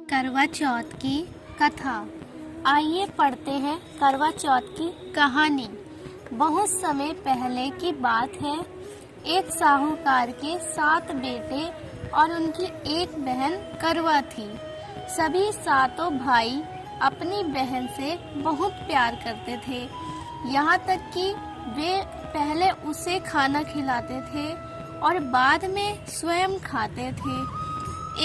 करवा चौथ की कथा। आइए पढ़ते हैं करवा चौथ की कहानी। बहुत समय पहले की बात है। एक साहूकार के 7 बेटे और उनकी एक बहन करवा थी। सभी 7 भाई अपनी बहन से बहुत प्यार करते थे, यहाँ तक कि वे पहले उसे खाना खिलाते थे और बाद में स्वयं खाते थे।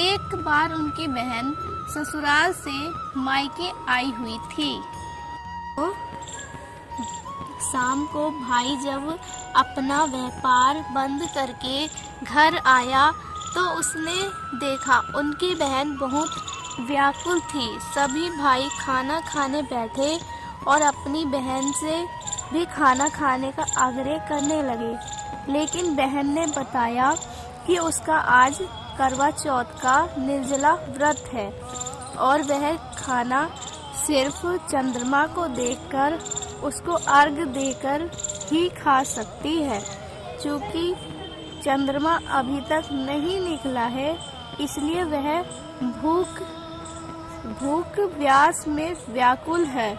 एक बार उनकी बहन ससुराल से मायके आई हुई थी। तो शाम को भाई जब अपना व्यापार बंद करके घर आया तो उसने देखा उनकी बहन बहुत व्याकुल थी। सभी भाई खाना खाने बैठे और अपनी बहन से भी खाना खाने का आग्रह करने लगे, लेकिन बहन ने बताया कि उसका आज करवा चौथ का निर्जला व्रत है और वह खाना सिर्फ चंद्रमा को देखकर, उसको अर्घ देकर ही खा सकती है। चूँकि चंद्रमा अभी तक नहीं निकला है, इसलिए वह भूख व्यास में व्याकुल है।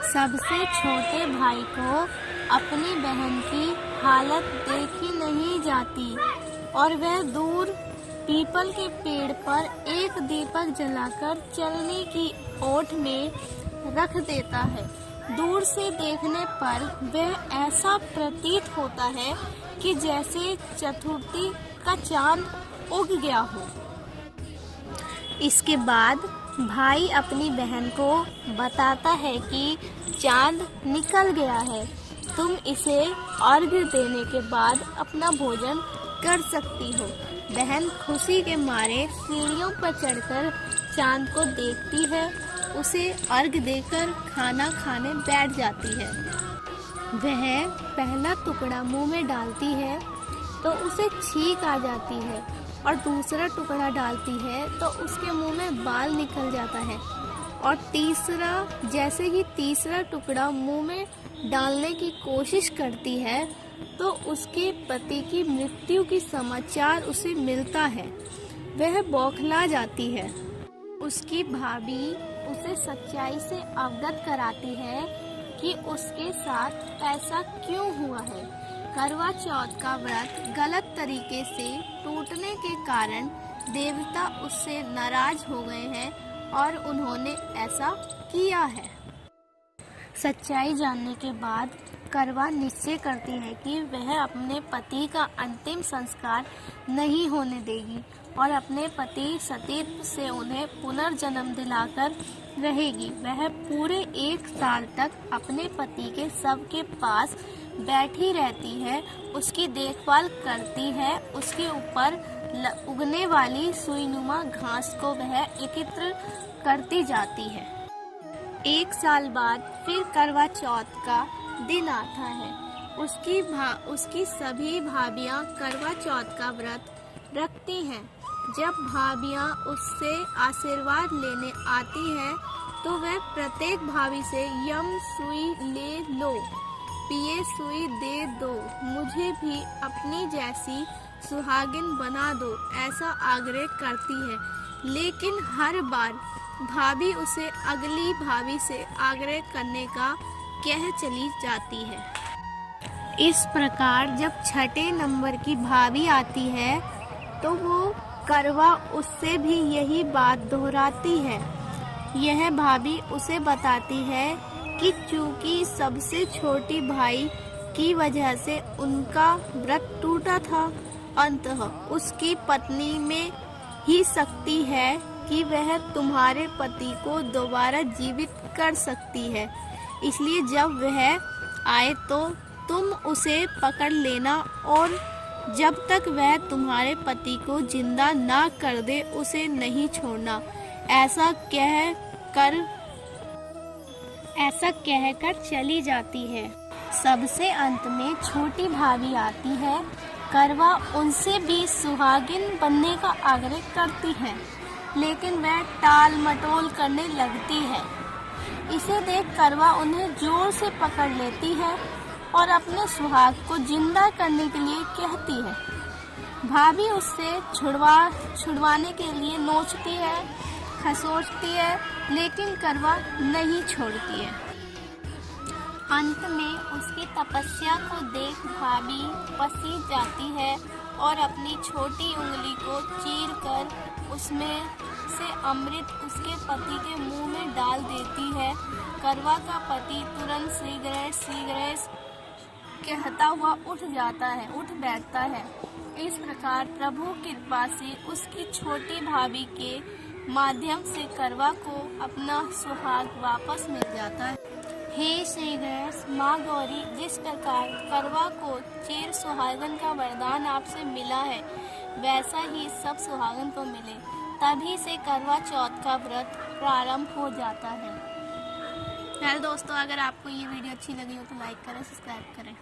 सबसे छोटे भाई को अपनी बहन की हालत देखी नहीं जाती और वह दूर पीपल के पेड़ पर एक दीपक जलाकर चलने की ओट में रख देता है। दूर से देखने पर वह ऐसा प्रतीत होता है कि जैसे चतुर्थी का चांद उग गया हो। इसके बाद भाई अपनी बहन को बताता है कि चांद निकल गया है, तुम इसे अर्घ्य देने के बाद अपना भोजन कर सकती हो। बहन खुशी के मारे सीढ़ियों पर चढ़कर चांद को देखती है, उसे अर्घ्य देकर खाना खाने बैठ जाती है। वह पहला टुकड़ा मुंह में डालती है तो उसे छींक आ जाती है और दूसरा टुकड़ा डालती है तो उसके मुंह में बाल निकल जाता है और जैसे ही तीसरा टुकड़ा मुंह में डालने की कोशिश करती है तो उसके पति की मृत्यु की समाचार उसे मिलता है। वह बौखला जाती है। उसकी भाभी उसे सच्चाई से अवगत कराती है कि उसके साथ ऐसा क्यों हुआ है। करवा चौथ का व्रत गलत तरीके से टूटने के कारण देवता उससे नाराज हो गए हैं और उन्होंने ऐसा किया है। सच्चाई जानने के बाद करवा निश्चय करती है कि वह अपने पति का अंतिम संस्कार नहीं होने देगी और अपने पति सतीत्व से उन्हें पुनर्जन्म दिलाकर रहेगी। वह पूरे 1 साल तक अपने पति के शव के पास बैठी रहती है, उसकी देखभाल करती है, उसके ऊपर उगने वाली सुईनुमा घास को वह एकत्र करती जाती है। 1 साल बाद फिर करवा चौथ का दिन आता है। उसकी सभी भाभियां करवा चौथ का व्रत रखती हैं। जब भाभियां उससे आशीर्वाद लेने आती हैं तो वह प्रत्येक भाभी से यम सुई ले लो, पिए सुई दे दो, मुझे भी अपनी जैसी सुहागिन बना दो, ऐसा आग्रह करती है। लेकिन हर बार भाभी उसे अगली भाभी से आग्रह करने का कह चली जाती है। इस प्रकार जब 6ठे नंबर की भाभी आती है तो वो करवा उससे भी यही बात दोहराती है। यह भाभी उसे बताती है कि चूंकि सबसे छोटी भाई की वजह से उनका व्रत टूटा था, अंततः उसकी पत्नी में ही शक्ति है कि वह तुम्हारे पति को दोबारा जीवित कर सकती है। इसलिए जब वह आए तो तुम उसे पकड़ लेना और जब तक वह तुम्हारे पति को जिंदा ना कर दे उसे नहीं छोड़ना। ऐसा कहकर चली जाती है। सबसे अंत में छोटी भाभी आती है। करवा उनसे भी सुहागिन बनने का आग्रह करती है, लेकिन वह टाल मटोल करने लगती है। इसे देख करवा उन्हें जोर से पकड़ लेती है और अपने सुहाग को जिंदा करने के लिए कहती है। भाभी उससे छुड़वाने के लिए नोचती है, खसोटती है, लेकिन करवा नहीं छोड़ती है। अंत में उसकी तपस्या को देख भाभी पसीज जाती है और अपनी छोटी उंगली को चीर कर उसमें से अमृत उसके पति के मुंह में डाल देती है। करवा का पति तुरंत शीघ्र कहता हुआ उठ बैठता है। इस प्रकार प्रभु की कृपा से उसकी छोटी भाभी के माध्यम से करवा को अपना सुहाग वापस मिल जाता है। हे श्री गणेश, माँ गौरी, जिस प्रकार करवा को चिर सुहागन का वरदान आपसे मिला है, वैसा ही सब सुहागन को मिले। तभी से करवा चौथ का व्रत प्रारंभ हो जाता है। हेलो दोस्तों, अगर आपको ये वीडियो अच्छी लगी हो तो लाइक करें, सब्सक्राइब करें।